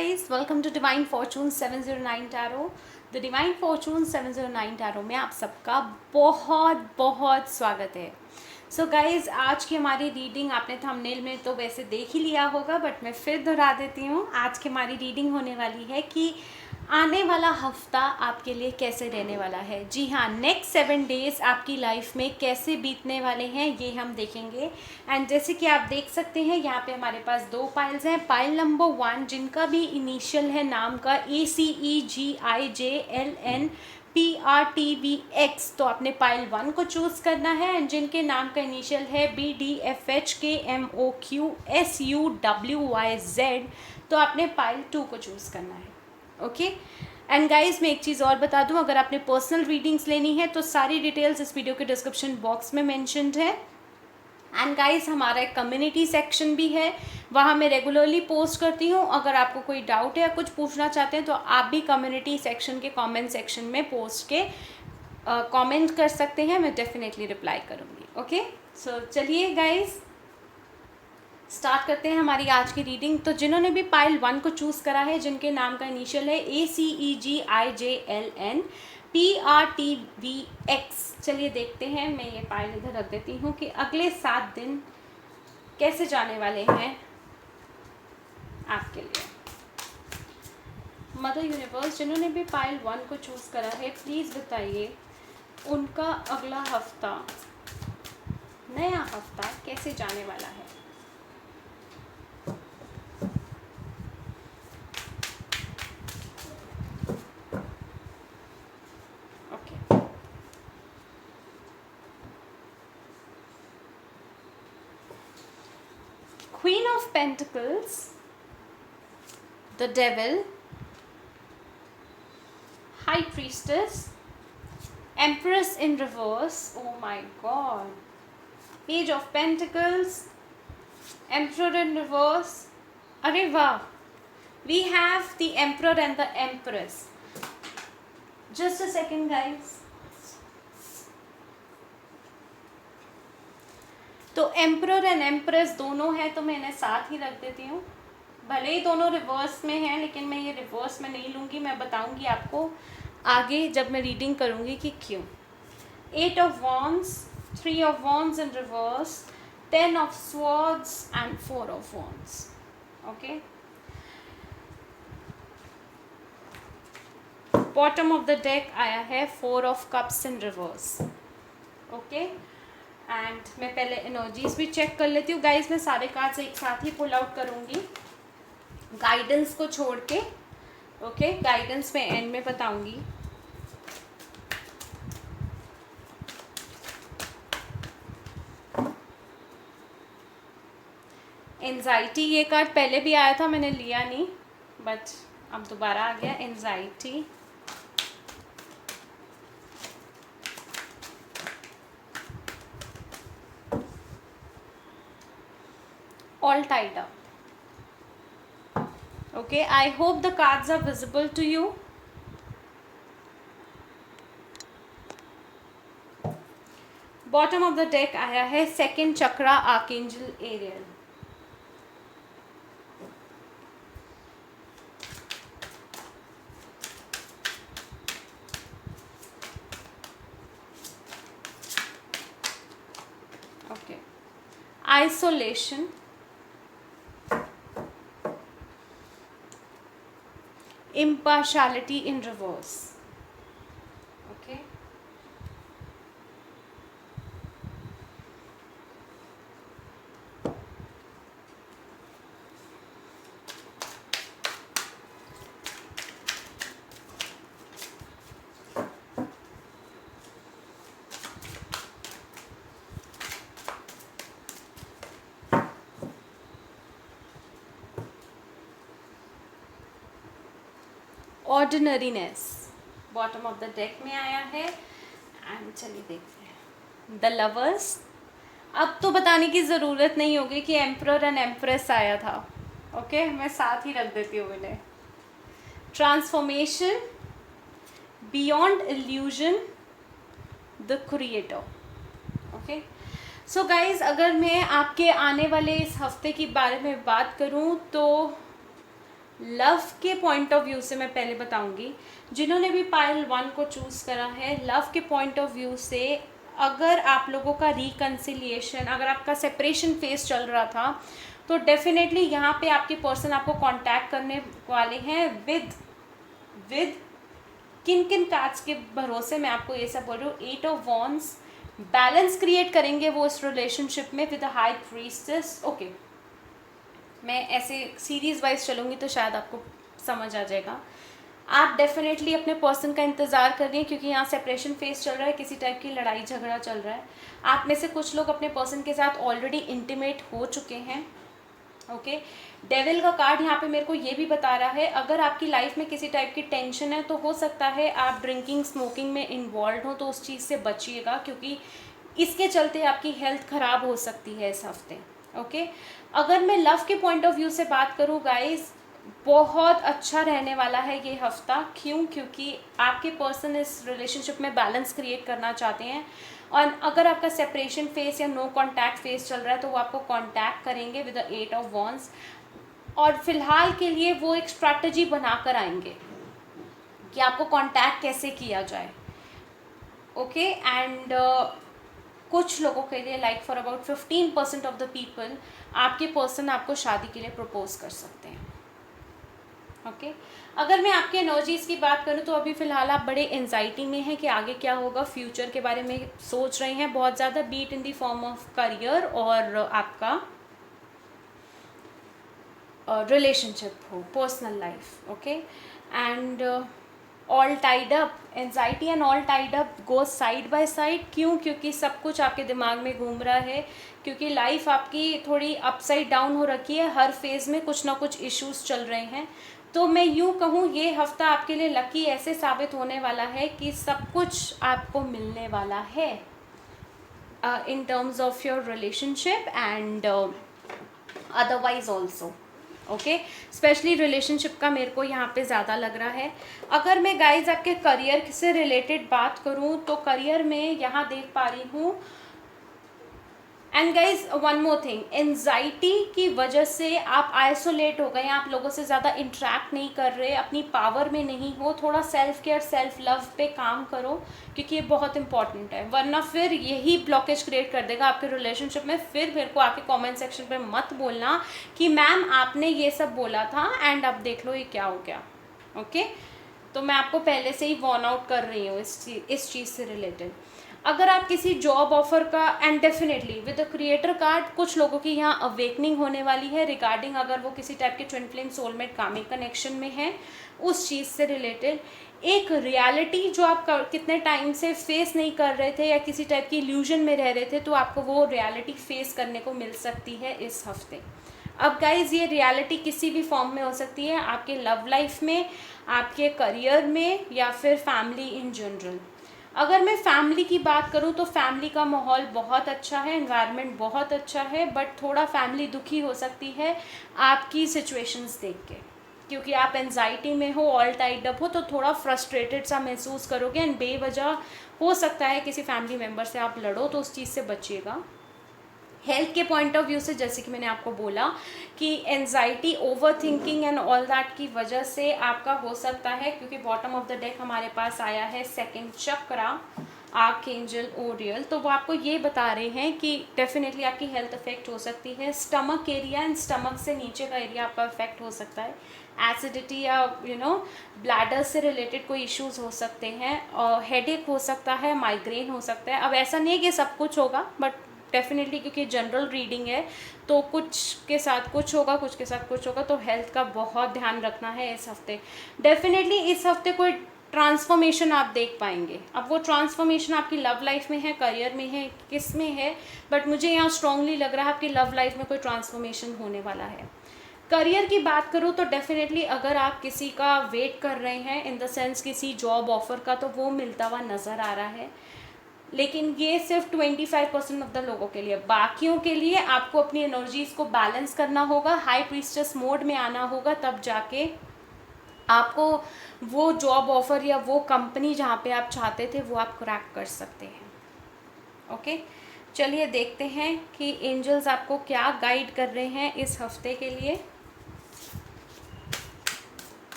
guys, welcome to Divine Fortune 709 Tarot. The Divine Fortune 709 Tarot में आप सबका बहुत बहुत स्वागत है. सो गाइज, आज की हमारी रीडिंग आपने थंबनेल में तो वैसे देख ही लिया होगा, बट मैं फिर दोहरा देती हूँ. आज की हमारी रीडिंग होने वाली है कि आने वाला हफ्ता आपके लिए कैसे रहने वाला है. जी हाँ, नेक्स्ट 7 डेज आपकी लाइफ में कैसे बीतने वाले हैं ये हम देखेंगे. एंड जैसे कि आप देख सकते हैं यहाँ पे हमारे पास 2 पाइल्स हैं. पाइल नंबर 1 जिनका भी इनिशियल है नाम का ACEGIJLNPRTVX, तो आपने पाइल 1 को चूज़ करना है. एंड जिनके नाम का इनिशियल है BDFHKMOQSUWYZ, तो आपने पाइल 2 को चूज़ करना है. ओके. एंड गाइज, मैं एक चीज़ और बता दूं, अगर आपने पर्सनल रीडिंग्स लेनी है तो सारी डिटेल्स इस वीडियो के डिस्क्रिप्शन बॉक्स में मेंशन्ड है. एंड गाइज, हमारा एक कम्युनिटी सेक्शन भी है, वहाँ मैं रेगुलरली पोस्ट करती हूँ. अगर आपको कोई डाउट है या कुछ पूछना चाहते हैं तो आप भी कम्युनिटी सेक्शन के कमेंट सेक्शन में पोस्ट के कमेंट कर सकते हैं. मैं डेफिनेटली रिप्लाई करूँगी. ओके, सो चलिए गाइज स्टार्ट करते हैं हमारी आज की रीडिंग. तो जिन्होंने भी पाइल 1 को चूज़ करा है, जिनके नाम का इनिशियल है ACEGIJLNPRTVX, चलिए देखते हैं. मैं ये पाइल इधर रख देती हूँ कि अगले 7 दिन कैसे जाने वाले हैं आपके लिए. मदर यूनिवर्स, जिन्होंने भी पाइल 1 को चूज़ करा है, प्लीज़ बताइए उनका अगला हफ्ता, नया हफ्ता कैसे जाने वाला है. Queen of Pentacles, the Devil, High Priestess, Empress in reverse. Oh my God. Page of Pentacles, Emperor in reverse. अरे वाह, we have the Emperor and the Empress. Just a second guys. तो एम्परर एंड एम्प्रेस दोनों है, तो मैं इन्हें साथ ही रख देती हूँ. भले ही दोनों रिवर्स में हैं, लेकिन मैं ये रिवर्स में नहीं लूँगी. मैं बताऊँगी आपको आगे जब मैं रीडिंग करूँगी कि क्यों. 8 of Wands, 3 of Wands in reverse, 10 of Swords and 4 of Wands. Okay. Bottom of the deck आया है 4 of Cups in reverse. Okay. And मैं पहले एनर्जीज भी चेक कर लेती हूँ गाइज. मैं सारे कार्ड्स एक साथ ही पुल आउट करूँगी गाइडेंस को छोड़ के. ओके, गाइडेंस मैं एंड में बताऊँगी. एंजाइटी, ये कार्ड पहले भी आया था, मैंने लिया नहीं, बट अब दोबारा आ गया. Anxiety, all tied up. Okay, I hope the cards are visible to you. Bottom of the deck आया है second chakra, archangel Ariel. Okay, isolation, impartiality in reverse. Okay. Ordinariness bottom of the deck में आया है. And चलिए देखते हैं the lovers. अब तो बताने की ज़रूरत नहीं होगी कि एम्परर एंड एम्प्रेस आया था. ओके, मैं साथ ही रख देती हूँ इन्हें. Transformation, beyond illusion, the creator. Okay, so guys, अगर मैं आपके आने वाले इस हफ्ते के बारे में बात करूँ तो लव के पॉइंट ऑफ व्यू से मैं पहले बताऊंगी, जिन्होंने भी पाइल 1 को चूज़ करा है, लव के पॉइंट ऑफ व्यू से अगर आप लोगों का रिकन्सिलिएशन, अगर आपका सेपरेशन फेस चल रहा था, तो डेफिनेटली यहाँ पे आपके पर्सन आपको कांटेक्ट करने वाले हैं विद किन किन कार्ड्स के भरोसे मैं आपको ये सब बोल रही हूँ। 8 ऑफ वॉन्ड्स, बैलेंस क्रिएट करेंगे वो इस रिलेशनशिप में with a high priestess. Okay, मैं ऐसे सीरीज वाइज चलूँगी तो शायद आपको समझ आ जाएगा। आप डेफिनेटली अपने पर्सन का इंतज़ार कर रही हैं, क्योंकि यहाँ सेपरेशन फेस चल रहा है, किसी टाइप की लड़ाई झगड़ा चल रहा है। आप में से कुछ लोग अपने पर्सन के साथ ऑलरेडी इंटीमेट हो चुके हैं। ओके, डेविल का कार्ड यहाँ पे मेरे को ये भी बता रहा है, अगर आपकी लाइफ में किसी टाइप की टेंशन है तो हो सकता है आप ड्रिंकिंग स्मोकिंग में इन्वॉल्व हो, तो उस चीज़ से बचिएगा, क्योंकि इसके चलते आपकी हेल्थ ख़राब हो सकती है इस हफ्ते। ओके, अगर मैं लव के पॉइंट ऑफ व्यू से बात करूँ गाइस, बहुत अच्छा रहने वाला है ये हफ्ता। क्यों? क्योंकि आपके पर्सन इस रिलेशनशिप में बैलेंस क्रिएट करना चाहते हैं, और अगर आपका सेपरेशन फेस या नो कांटेक्ट फेस चल रहा है तो वो आपको कांटेक्ट करेंगे विद द 8 ऑफ वॉन्ड्स, और फिलहाल के लिए वो एक स्ट्रैटेजी बनाकर आएंगे कि आपको कांटेक्ट कैसे किया जाए। ओके, एंड कुछ लोगों के लिए like for about 15% of the people आपके पर्सन आपको शादी के लिए प्रपोज कर सकते हैं। ओके, अगर मैं आपके एनर्जीज़ की बात करूं तो अभी फ़िलहाल आप बड़े एंजाइटी में हैं कि आगे क्या होगा, फ्यूचर के बारे में सोच रहे हैं बहुत ज़्यादा, be it in the form of career और आपका रिलेशनशिप हो, personal life. Okay, and all tied up, anxiety and all tied up go side by side. क्यों? क्योंकि सब कुछ आपके दिमाग में घूम रहा है, क्योंकि लाइफ आपकी थोड़ी अपसाइड डाउन हो रखी है, हर फेज़ में कुछ ना कुछ इश्यूज चल रहे हैं। तो मैं यूँ कहूँ ये हफ्ता आपके लिए लकी ऐसे साबित होने वाला है कि सब कुछ आपको मिलने वाला है in terms of your relationship and otherwise also. Okay, specially relationship का मेरे को यहाँ पे ज़्यादा लग रहा है। अगर मैं गाइज आपके करियर से रिलेटेड बात करूँ तो करियर में यहाँ देख पा रही हूँ, and guys one more thing, anxiety की वजह से आप आइसोलेट हो गए, आप लोगों से ज़्यादा इंटरेक्ट नहीं कर रहे, अपनी पावर में नहीं हो। थोड़ा सेल्फ केयर सेल्फ लव पे काम करो, क्योंकि ये बहुत इंपॉर्टेंट है, वरना फिर यही ब्लॉकेज क्रिएट कर देगा आपके रिलेशनशिप में। फिर मेरे को आके कमेंट सेक्शन पे मत बोलना कि मैम आपने ये सब बोला था एंड अब देख लो ये क्या हो गया। ओके, तो मैं आपको पहले से ही वॉर्न आउट कर रही हूँ इस चीज़ से रिलेटेड। अगर आप किसी जॉब ऑफर का, and definitely with the creator card कुछ लोगों की यहाँ अवेकनिंग होने वाली है रिगार्डिंग, अगर वो किसी टाइप के twin flame soulmate comic connection में है, उस चीज़ से रिलेटेड एक रियलिटी जो आप कितने टाइम से फेस नहीं कर रहे थे या किसी टाइप की इल्यूजन में रह रहे थे, तो आपको वो रियलिटी फेस करने को मिल सकती है इस हफ्ते। अब गाइज ये रियलिटी किसी भी फॉर्म में हो सकती है, आपके लव लाइफ में, आपके करियर में, या फिर फैमिली इन जनरल। अगर मैं फैमिली की बात करूं तो फैमिली का माहौल बहुत अच्छा है, एनवायरनमेंट बहुत अच्छा है, बट थोड़ा फैमिली दुखी हो सकती है आपकी सिचुएशंस देख के, क्योंकि आप एंजाइटी में हो, ऑल टाइड अप हो, तो थोड़ा फ्रस्ट्रेटेड सा महसूस करोगे, एंड बेवजह हो सकता है किसी फैमिली मेम्बर से आप लड़ो, तो उस चीज़ से बचिएगा। हेल्थ के पॉइंट ऑफ व्यू से जैसे कि मैंने आपको बोला कि anxiety, over thinking and all that की वजह से आपका हो सकता है, क्योंकि बॉटम ऑफ द डेक हमारे पास आया है सेकंड चक्रा, आर्कएंजल ओरियल, तो वो आपको ये बता रहे हैं कि डेफिनेटली आपकी हेल्थ अफेक्ट हो सकती है। स्टमक एरिया एंड स्टमक से नीचे का एरिया आपका अफेक्ट हो सकता है, एसिडिटी या ब्लैडर से रिलेटेड कोई इश्यूज हो सकते हैं, और हेडेक हो सकता है, माइग्रेन हो सकता है। अब ऐसा नहीं है कि सब कुछ होगा, बट डेफिनेटली क्योंकि जनरल रीडिंग है तो कुछ के साथ कुछ होगा, कुछ के साथ कुछ होगा, तो हेल्थ का बहुत ध्यान रखना है इस हफ्ते। डेफिनेटली इस हफ्ते कोई ट्रांसफॉर्मेशन आप देख पाएंगे। अब वो ट्रांसफॉर्मेशन आपकी लव लाइफ में है, करियर में है, किस में है, बट मुझे यहाँ स्ट्रांगली लग रहा है आपकी लव लाइफ में कोई ट्रांसफॉर्मेशन होने वाला है। करियर की बात करूँ तो डेफिनेटली अगर आप किसी का वेट कर रहे हैं, इन द सेंस किसी जॉब ऑफर का, तो वो मिलता हुआ नज़र आ रहा है, लेकिन ये सिर्फ 25% ऑफ द लोगों के लिए। बाकियों के लिए आपको अपनी एनर्जीज़ को बैलेंस करना होगा, हाई प्रीस्टेस मोड में आना होगा, तब जाके आपको वो जॉब ऑफर या वो कंपनी जहाँ पे आप चाहते थे वो आप क्रैक कर सकते हैं। ओके, चलिए देखते हैं कि एंजल्स आपको क्या गाइड कर रहे हैं इस हफ्ते के लिए।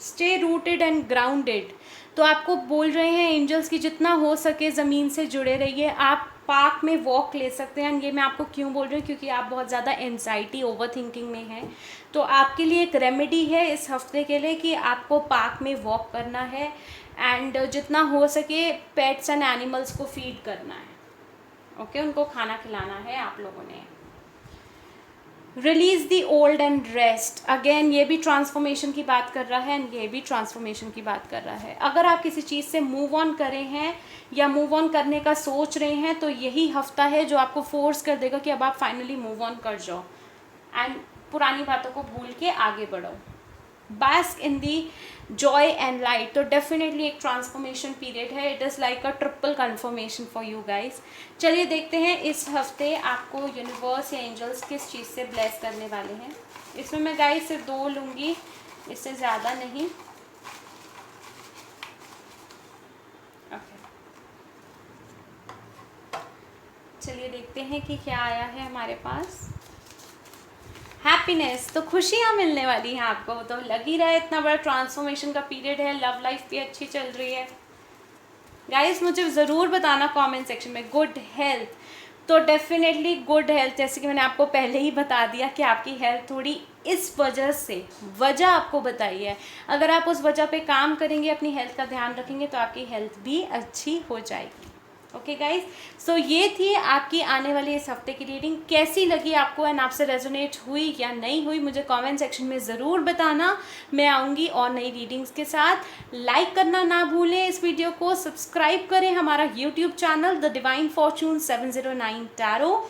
Stay rooted and grounded. तो आपको बोल रहे हैं एंजल्स की जितना हो सके ज़मीन से जुड़े रहिए। आप पार्क में वॉक ले सकते हैं। ये मैं आपको क्यों बोल रही हूँ, क्योंकि आप बहुत ज़्यादा एनजाइटी ओवर थिंकिंग में हैं। तो आपके लिए एक रेमेडी है इस हफ्ते के लिए कि आपको पार्क में वॉक करना है एंड जितना हो सके पेट्स एंड एनिमल्स को फीड करना है। ओके, उनको खाना खिलाना है आप लोगों ने। Release the old and rest. Again ये भी ट्रांसफॉर्मेशन की बात कर रहा है एंड ये भी ट्रांसफॉर्मेशन की बात कर रहा है। अगर आप किसी चीज़ से मूव ऑन करे हैं या मूव ऑन करने का सोच रहे हैं तो यही हफ्ता है जो आपको फोर्स कर देगा कि अब आप फाइनली मूव ऑन कर जाओ एंड पुरानी बातों को भूल के आगे बढ़ो। bask in the joy and light। तो डेफिनेटली एक ट्रांसफॉर्मेशन पीरियड है। It is like a triple confirmation for you guys. चलिए देखते हैं इस हफ्ते आपको यूनिवर्स या एंजल्स किस चीज़ से ब्लेस करने वाले हैं। इसमें मैं गाइज सिर्फ 2 लूँगी, इससे ज़्यादा नहीं। ओके, चलिए देखते हैं कि क्या आया है हमारे पास। हैप्पीनेस। तो खुशियाँ मिलने वाली हैं आपको, तो लग ही रहा है इतना बड़ा ट्रांसफॉर्मेशन का पीरियड है। लव लाइफ भी अच्छी चल रही है गाइस। मुझे ज़रूर बताना कमेंट सेक्शन में। गुड हेल्थ, तो डेफिनेटली गुड हेल्थ, जैसे कि मैंने आपको पहले ही बता दिया कि आपकी हेल्थ थोड़ी इस वजह से, वजह आपको बताई है। अगर आप उस वजह पे काम करेंगे, अपनी हेल्थ का ध्यान रखेंगे तो आपकी हेल्थ भी अच्छी हो जाएगी। ओके गाइज, सो ये थी आपकी आने वाली इस हफ्ते की रीडिंग। कैसी लगी आपको एंड आपसे रेजोनेट हुई या नहीं हुई मुझे कमेंट सेक्शन में ज़रूर बताना। मैं आऊँगी और नई रीडिंग्स के साथ। लाइक करना ना भूलें इस वीडियो को, सब्सक्राइब करें हमारा YouTube channel the divine Fortune 709 tarot.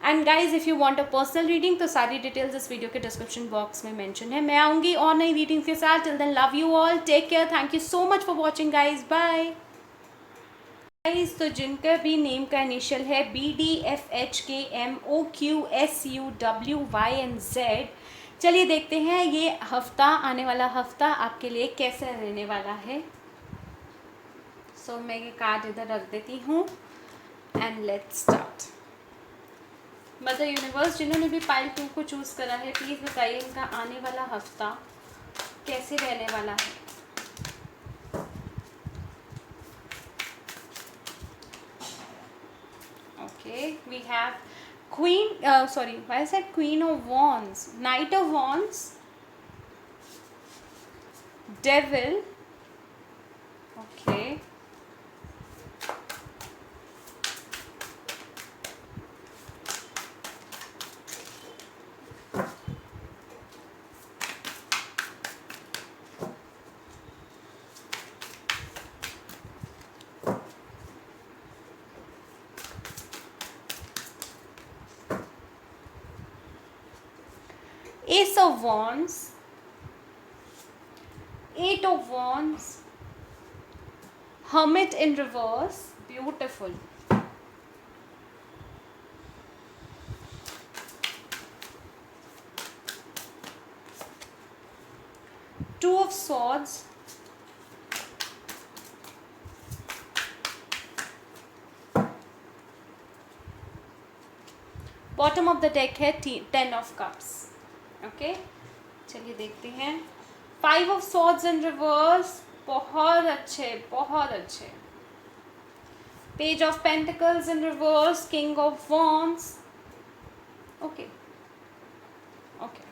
And guys if you want a personal reading तो सारी डिटेल्स इस वीडियो के डिस्क्रिप्शन बॉक्स में मेंशन है। मैं आऊँगी और नई रीडिंग्स के साथ। Till then love you all, take care, thank you so much for watching guys, bye guys. तो जिनका भी नेम का इनिशियल है BDFHKMOQSUWYNZ, चलिए देखते हैं ये हफ्ता, आने वाला हफ्ता आपके लिए कैसे रहने वाला है। सो मैं ये कार्ड इधर रख देती हूँ and let's start. Mother universe, जिन्होंने भी पाइल 2 को चूज़ करा है प्लीज़ बताइए इनका आने वाला हफ्ता कैसे रहने वाला है। Okay, we have Queen, sorry, why is that Queen of Wands, Knight of Wands, Devil, okay, Ace of Wands, 8 of Wands, Hermit in reverse, beautiful, Two of Swords, bottom of the deck है 10 of Cups। Okay, चलिए देखते हैं। 5 of Swords in reverse, बहुत अच्छे, बहुत अच्छे। Page of Pentacles in reverse, King of Wands, okay okay.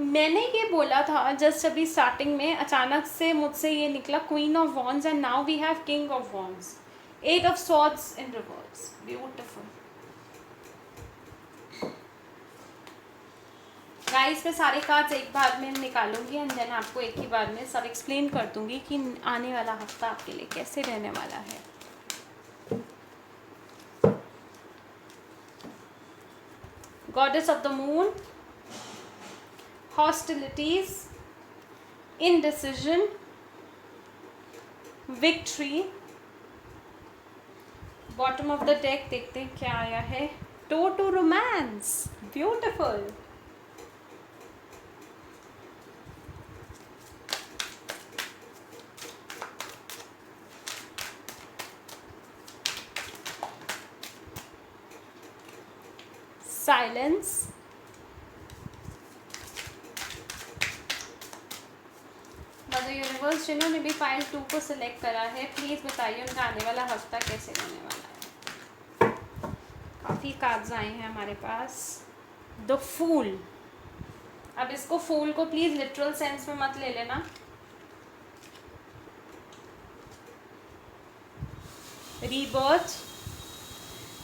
मैंने ये बोला था जस्ट अभी स्टार्टिंग में, अचानक से मुझसे ये निकला Queen of Wands and now we have King of Wands, 8 of Swords in reverse, beautiful. Guys मैं सारे कार्ड्स एक बार में निकालूंगी एंड देन आपको एक ही बार में सब एक्सप्लेन कर दूंगी कि आने वाला हफ्ता आपके लिए कैसे रहने वाला है। Goddess of the moon, hostilities, indecision, victory. Bottom of the deck देखते हैं क्या आया है। Door to romance, beautiful. Silence, the universe, जिन्होंने भी पाइल 2 को सिलेक्ट करा है प्लीज़ बताइए उनका आने वाला हफ्ता कैसे रहने वाला है। काफ़ी कार्ड्स आए हैं हमारे पास। द फूल, अब इसको फूल को प्लीज़ लिटरल सेंस में मत ले लेना। रीबर्थ,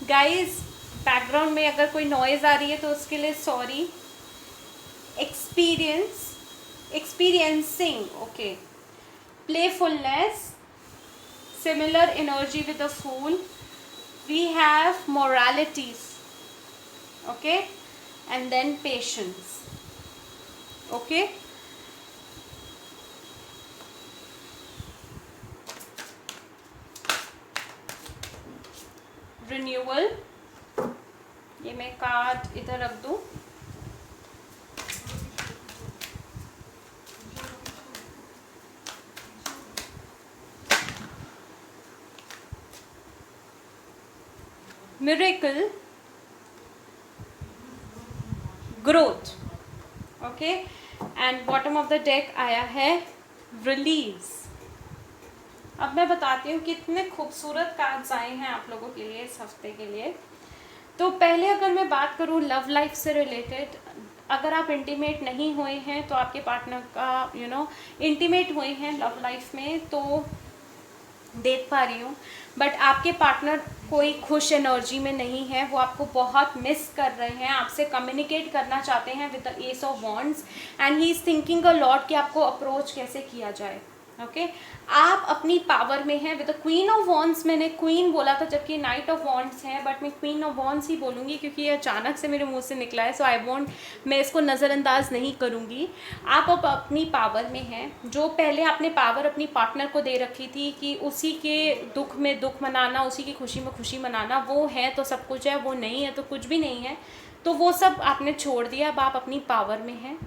गाइस बैकग्राउंड में अगर कोई नॉइज़ आ रही है तो उसके लिए sorry. experiencing, okay, playfulness, similar energy with the fool. We have moralities, okay, and then patience, okay. Renewal, ये मैं कार्ड इधर रख दूं। Miracle, growth, okay, and bottom of the deck आया है रिलीज। अब मैं बताती हूँ कितने खूबसूरत कार्ड्स आए हैं आप लोगों के लिए इस हफ्ते के लिए। तो पहले अगर मैं बात करूँ लव लाइफ से रिलेटेड, अगर आप इंटीमेट नहीं हुए हैं तो आपके पार्टनर का इंटीमेट हुए हैं लव लाइफ में तो देख पा रही हूँ, बट आपके पार्टनर कोई खुश एनर्जी में नहीं है, वो आपको बहुत मिस कर रहे हैं, आपसे कम्युनिकेट करना चाहते हैं with the S of wands and he is thinking a lot कि आपको अप्रोच कैसे किया जाए। ओके, आप अपनी पावर में हैं with the queen of wands. मैंने क्वीन बोला था जबकि नाइट ऑफ वॉन्ड्स है, बट मैं क्वीन ऑफ वॉन्ड्स ही बोलूँगी क्योंकि ये अचानक से मेरे मुंह से निकला है, सो मैं इसको नज़रअंदाज नहीं करूँगी। आप अब अपनी पावर में हैं। जो पहले आपने पावर अपनी पार्टनर को दे रखी थी कि उसी के दुख में दुख मनाना, उसी की खुशी में खुशी मनाना, वो है तो सब कुछ है, वो नहीं है तो कुछ भी नहीं है, तो वो सब आपने छोड़ दिया। अब आप अपनी पावर में हैं।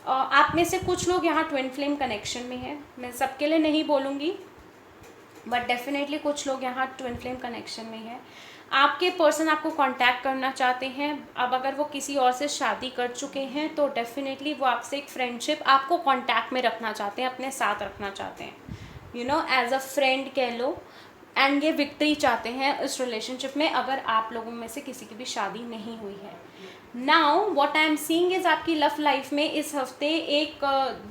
आप में से कुछ लोग यहाँ ट्विन फ्लेम कनेक्शन में हैं, मैं सबके लिए नहीं बोलूँगी, बट डेफिनेटली कुछ लोग यहाँ ट्विन फ्लेम कनेक्शन में हैं। आपके पर्सन आपको कांटेक्ट करना चाहते हैं। अब अगर वो किसी और से शादी कर चुके हैं तो डेफिनेटली वो आपसे एक फ्रेंडशिप आपको कांटेक्ट में रखना चाहते हैं, अपने साथ रखना चाहते हैं, एज अ फ्रेंड कह लो, एंड ये विक्ट्री चाहते हैं इस रिलेशनशिप में अगर आप लोगों में से किसी की भी शादी नहीं हुई है। Now what I am seeing is आपकी लव लाइफ में इस हफ्ते एक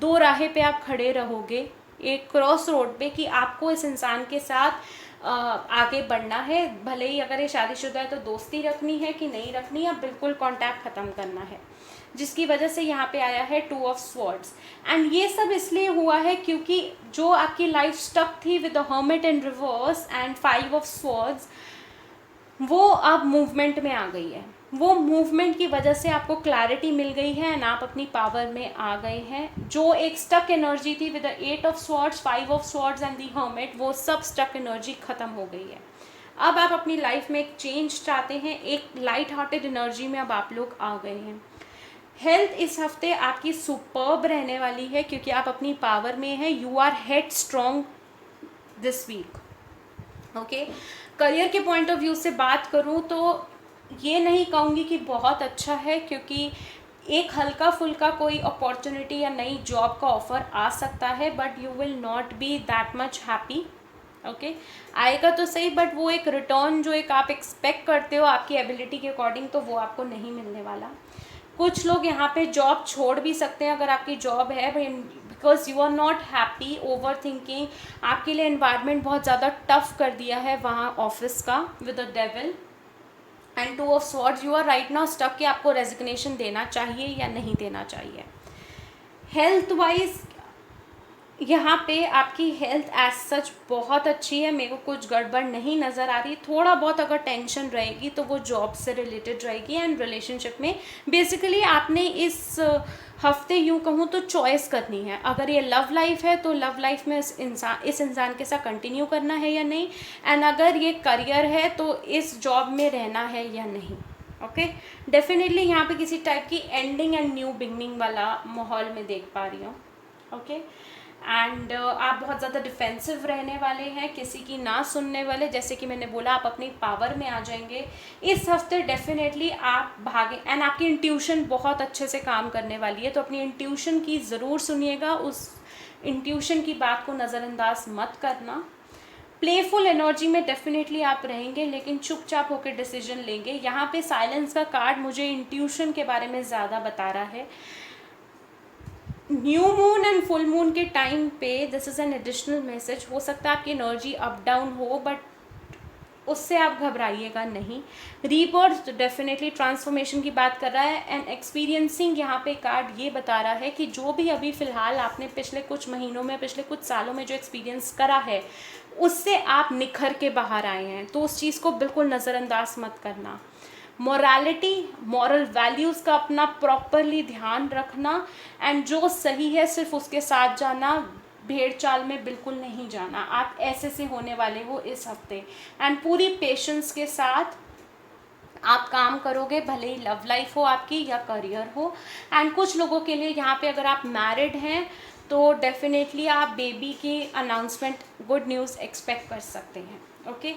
दो राहे पे आप खड़े रहोगे, एक क्रॉस रोड पे कि आपको इस इंसान के साथ आगे बढ़ना है। भले ही अगर ये शादीशुदा है तो दोस्ती रखनी है कि नहीं रखनी, या बिल्कुल कांटेक्ट ख़त्म करना है, जिसकी वजह से यहाँ पे आया है 2 ऑफ स्वॉर्ड्स। एंड ये सब इसलिए हुआ है क्योंकि जो आपकी लाइफ स्टक थी with the hermit in reverse and 5 of swords, वो अब मूवमेंट में आ गई है। वो मूवमेंट की वजह से आपको क्लैरिटी मिल गई है एंड आप अपनी पावर में आ गए हैं। जो एक स्टक एनर्जी थी with the 8 of swords, 5 of swords and the hermit, वो सब स्टक एनर्जी ख़त्म हो गई है। अब आप अपनी लाइफ में एक चेंज चाहते हैं, एक लाइट हार्टेड एनर्जी में अब आप लोग आ गए हैं। हेल्थ इस हफ्ते आपकी सुपर्ब रहने वाली है क्योंकि आप अपनी पावर में हैं। You are head strong this week. Okay, career के पॉइंट ऑफ व्यू से बात करूं तो ये नहीं कहूँगी कि बहुत अच्छा है, क्योंकि एक हल्का फुल्का कोई अपॉर्चुनिटी या नई जॉब का ऑफ़र आ सकता है, but you will not be that much happy. Okay, आएगा तो सही, बट वो एक रिटर्न जो एक आप एक्सपेक्ट करते हो आपकी एबिलिटी के अकॉर्डिंग, तो वो आपको नहीं मिलने वाला। कुछ लोग यहाँ पे जॉब छोड़ भी सकते हैं अगर आपकी जॉब है, because you are not happy, over thinking, आपके लिए एनवायरनमेंट बहुत ज़्यादा टफ कर दिया है वहाँ ऑफिस का with the devil and 2 of swords. You are right now stuck कि आपको रेजिग्नेशन देना चाहिए या नहीं देना चाहिए। हेल्थ वाइज यहाँ पे आपकी हेल्थ एज सच बहुत अच्छी है, मेरे को कुछ गड़बड़ नहीं नज़र आ रही। थोड़ा बहुत अगर टेंशन रहेगी तो वो जॉब से रिलेटेड रहेगी एंड रिलेशनशिप में बेसिकली आपने इस हफ्ते यूँ कहूँ तो चॉइस करनी है। अगर ये लव लाइफ है तो लव लाइफ में इस इंसान के साथ कंटिन्यू करना है या नहीं, एंड अगर ये करियर है तो इस जॉब में रहना है या नहीं। ओके, डेफिनेटली यहाँ पे किसी टाइप की एंडिंग एंड न्यू बिगनिंग वाला माहौल में देख पा रही हूँ। ओके, एंड आप बहुत ज़्यादा डिफेंसिव रहने वाले हैं, किसी की ना सुनने वाले, जैसे कि मैंने बोला आप अपनी पावर में आ जाएंगे इस हफ्ते। डेफिनेटली आप भागे एंड आपकी इंट्यूशन बहुत अच्छे से काम करने वाली है, तो अपनी इंट्यूशन की ज़रूर सुनिएगा, उस इंट्यूशन की बात को नज़रअंदाज मत करना। प्लेफुल एनर्जी में डेफिनेटली आप रहेंगे, लेकिन चुपचाप होकर डिसीजन लेंगे। यहाँ पे साइलेंस का कार्ड मुझे इंट्यूशन के बारे में ज़्यादा बता रहा है। New moon and full moon के टाइम पे this is an additional message. हो सकता है आपकी एनर्जी अप डाउन हो, बट उससे आप घबराइएगा नहीं। रीबर्थ डेफिनेटली ट्रांसफॉर्मेशन की बात कर रहा है। एंड एक्सपीरियंसिंग यहाँ पे कार्ड ये बता रहा है कि जो भी अभी फ़िलहाल आपने पिछले कुछ महीनों में, पिछले कुछ सालों में जो एक्सपीरियंस करा है, उससे आप निखर के बाहर आए हैं, तो उस चीज़ को बिल्कुल नज़रअंदाज मत करना। मोरालिटी, मॉरल वैल्यूज़ का अपना प्रॉपरली ध्यान रखना, एंड जो सही है सिर्फ उसके साथ जाना, भेड़ चाल में बिल्कुल नहीं जाना। आप ऐसे से होने वाले हो इस हफ्ते, एंड पूरी पेशेंस के साथ आप काम करोगे, भले ही लव लाइफ हो आपकी या करियर हो। एंड कुछ लोगों के लिए यहाँ पे अगर आप मैरिड हैं तो डेफिनेटली आप बेबी की अनाउंसमेंट, गुड न्यूज़ एक्सपेक्ट कर सकते हैं। ओके,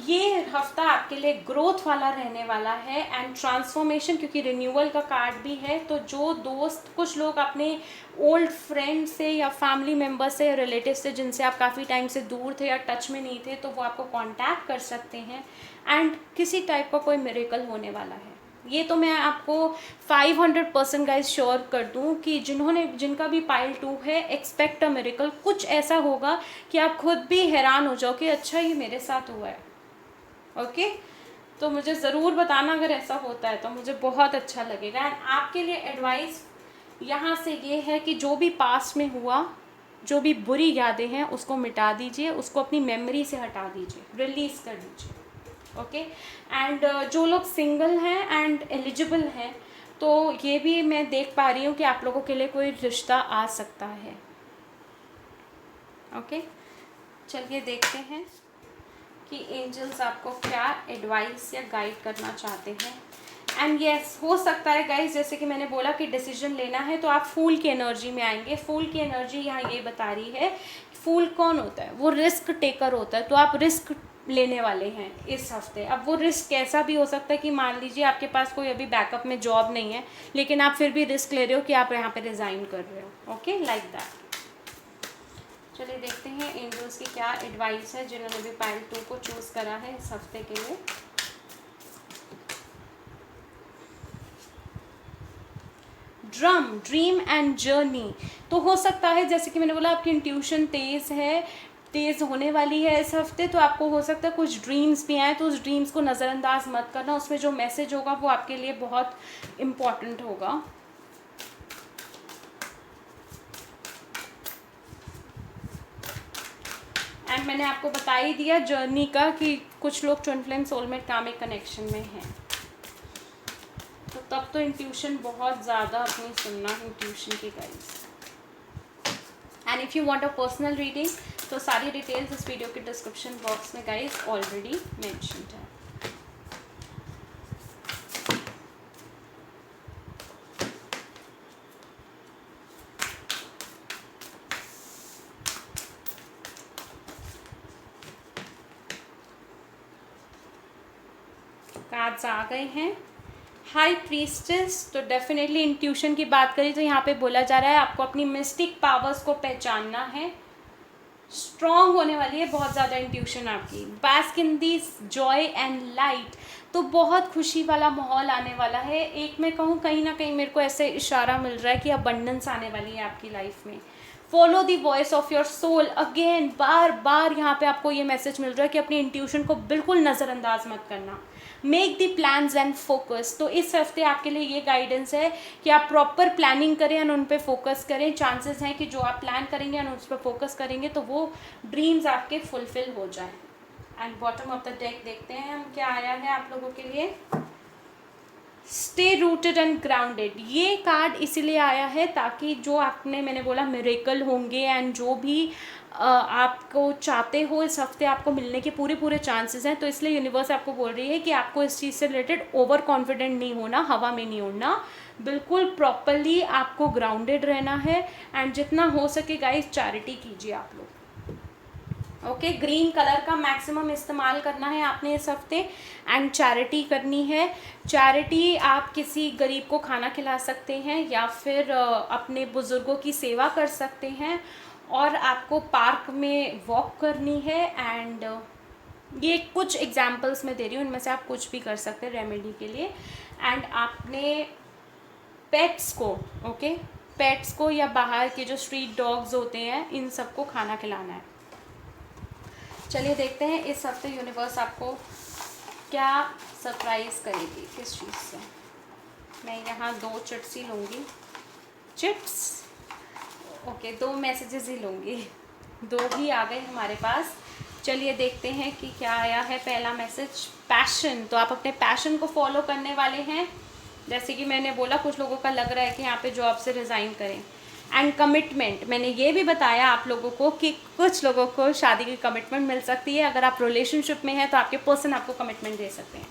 ये हफ्ता आपके लिए ग्रोथ वाला रहने वाला है एंड ट्रांसफॉर्मेशन, क्योंकि रिन्यूअल का कार्ड भी है। तो जो दोस्त, कुछ लोग अपने ओल्ड फ्रेंड से या फैमिली मेम्बर से, रिलेटिव से, जिनसे आप काफ़ी टाइम से दूर थे या टच में नहीं थे, तो वो आपको कांटेक्ट कर सकते हैं। एंड किसी टाइप का कोई मिरेकल होने वाला है। ये तो मैं आपको 500% गाइज श्योर कर दूं कि जिनका भी पाइल 2 है, एक्सपेक्ट अ मिरेकल। कुछ ऐसा होगा कि आप खुद भी हैरान हो जाओ कि अच्छा ये मेरे साथ हुआ है। ओके, तो मुझे ज़रूर बताना अगर ऐसा होता है, तो मुझे बहुत अच्छा लगेगा। एंड आपके लिए एडवाइस यहाँ से ये है कि जो भी पास्ट में हुआ, जो भी बुरी यादें हैं, उसको मिटा दीजिए, उसको अपनी मेमोरी से हटा दीजिए, रिलीज़ कर दीजिए। ओके, एंड जो लोग सिंगल हैं एंड एलिजिबल हैं, तो ये भी मैं देख पा रही हूँ कि आप लोगों के लिए कोई रिश्ता आ सकता है। ओके, चलिए देखते हैं कि एंजल्स आपको क्या एडवाइस या गाइड करना चाहते हैं। एंड यस, हो सकता है गाइज, जैसे कि मैंने बोला कि डिसीजन लेना है, तो आप फूल की एनर्जी में आएंगे। फूल की एनर्जी यहाँ ये बता रही है, फूल कौन होता है? वो रिस्क टेकर होता है। तो आप रिस्क लेने वाले हैं इस हफ्ते। अब वो रिस्क कैसा भी हो सकता है कि मान लीजिए आपके पास कोई अभी बैकअप में जॉब नहीं है, लेकिन आप फिर भी रिस्क ले रहे हो कि आप यहाँ पे रिज़ाइन कर रहे हो। Okay, like that. चलिए देखते हैं एंजल्स की क्या एडवाइस है जिन्होंने भी पाइल 2 को चूज़ करा है इस हफ्ते के लिए। Dream and journey. तो हो सकता है, जैसे कि मैंने बोला, आपकी इंट्यूशन तेज़ होने वाली है इस हफ्ते। तो आपको हो सकता है कुछ ड्रीम्स भी आए, तो उस ड्रीम्स को नज़रअंदाज मत करना। उसमें जो मैसेज होगा वो आपके लिए बहुत इम्पॉर्टेंट होगा। एंड मैंने आपको बता ही दिया जर्नी का कि कुछ लोग twin flame, soulmate, comic connection में हैं। तो तब तो इंट्यूशन बहुत ज़्यादा अपनी सुनना, इंट्यूशन की guys. And if you want a personal reading, तो सारी डिटेल्स इस वीडियो के डिस्क्रिप्शन बॉक्स में गाइस ऑलरेडी मेंशन्ड है। कार्ड्स आ गए हैं। High priestess. तो डेफिनेटली इंट्यूशन की बात करें तो यहाँ पे बोला जा रहा है आपको अपनी मिस्टिक पावर्स को पहचानना है। स्ट्रॉन्ग होने वाली है बहुत ज़्यादा इंट्यूशन आपकी। Bask in this Joy and light. तो बहुत खुशी वाला माहौल आने वाला है। एक मैं कहूँ, कहीं ना कहीं मेरे को ऐसे इशारा मिल रहा है कि अबंडेंस आने वाली है आपकी लाइफ में। Follow the voice of your soul. Again बार बार यहाँ पे आपको ये मैसेज मिल रहा है कि अपनी इंट्यूशन को बिल्कुल नज़रअंदाज मत करना। Make the plans and focus. तो इस हफ्ते आपके लिए ये गाइडेंस है कि आप प्रॉपर प्लानिंग करें और उन पे फोकस करें। चांसेस हैं कि जो आप प्लान करेंगे और उस पर फोकस करेंगे तो वो ड्रीम्स आपके फुलफिल हो जाएं। And bottom of the deck देखते हैं हम क्या आया है आप लोगों के लिए। Stay rooted and grounded. ये कार्ड इसीलिए आया है ताकि जो आपने, मैंने बोला मिरेकल होंगे एंड जो भी आपको चाहते हो इस हफ्ते आपको मिलने के पूरे चांसेस हैं। तो इसलिए यूनिवर्स आपको बोल रही है कि आपको इस चीज़ से रिलेटेड ओवर कॉन्फिडेंट नहीं होना, हवा में नहीं उड़ना, बिल्कुल प्रॉपरली आपको ग्राउंडेड रहना है। एंड जितना हो सके गाइस चैरिटी कीजिए आप लोग। ओके, ग्रीन कलर का मैक्सिमम इस्तेमाल करना है आपने इस हफ्ते एंड चैरिटी करनी है। चैरिटी, आप किसी गरीब को खाना खिला सकते हैं या फिर अपने बुज़ुर्गों की सेवा कर सकते हैं। और आपको पार्क में वॉक करनी है। एंड ये कुछ एग्जाम्पल्स मैं दे रही हूँ, इनमें से आप कुछ भी कर सकते हैं रेमेडी के लिए। एंड आपने पेट्स को, ओके, पेट्स को या बाहर के जो स्ट्रीट डॉग्स होते हैं इन सबको खाना खिलाना है। चलिए देखते हैं इस हफ्ते यूनिवर्स आपको क्या सरप्राइज़ करेगी, किस चीज़ से। मैं यहाँ 2 चिट्स ही लूँगी, चिट्स, ओके, 2 मैसेजेस ही लूँगी, 2 ही आ गए हमारे पास। चलिए देखते हैं कि क्या आया है। पहला मैसेज, पैशन। तो आप अपने पैशन को फॉलो करने वाले हैं। जैसे कि मैंने बोला, कुछ लोगों का लग रहा है कि यहाँ पे जॉब से रिज़ाइन करें। एंड कमिटमेंट, मैंने ये भी बताया आप लोगों को कि कुछ लोगों को शादी की कमिटमेंट मिल सकती है। अगर आप रिलेशनशिप में हैं तो आपके पर्सन आपको कमिटमेंट दे सकते हैं।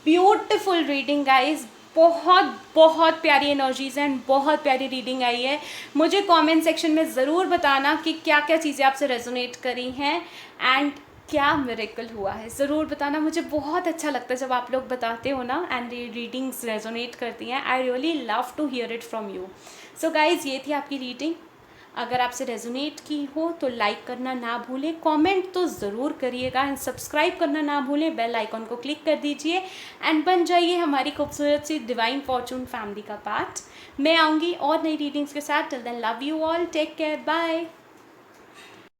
ब्यूटिफुल रीडिंग गाइज, बहुत बहुत प्यारी एनर्जीज एंड बहुत प्यारी रीडिंग आई है। मुझे कमेंट सेक्शन में ज़रूर बताना कि क्या क्या चीज़ें आपसे रेजोनेट करी हैं एंड क्या मिरेकल हुआ है, ज़रूर बताना। मुझे बहुत अच्छा लगता है जब आप लोग बताते हो ना एंड ये रीडिंग्स रेजोनेट करती हैं। I really love to hear it from you. So guys, ये थी आपकी रीडिंग। अगर आपसे रेजोनेट की हो तो लाइक करना ना भूलें, कमेंट तो ज़रूर करिएगा एंड सब्सक्राइब करना ना भूलें, बेल आइकॉन को क्लिक कर दीजिए एंड बन जाइए हमारी खूबसूरत सी डिवाइन फॉर्चून फैमिली का पार्ट। मैं आऊँगी और नई रीडिंग्स के साथ। Till then love you all, take care, bye.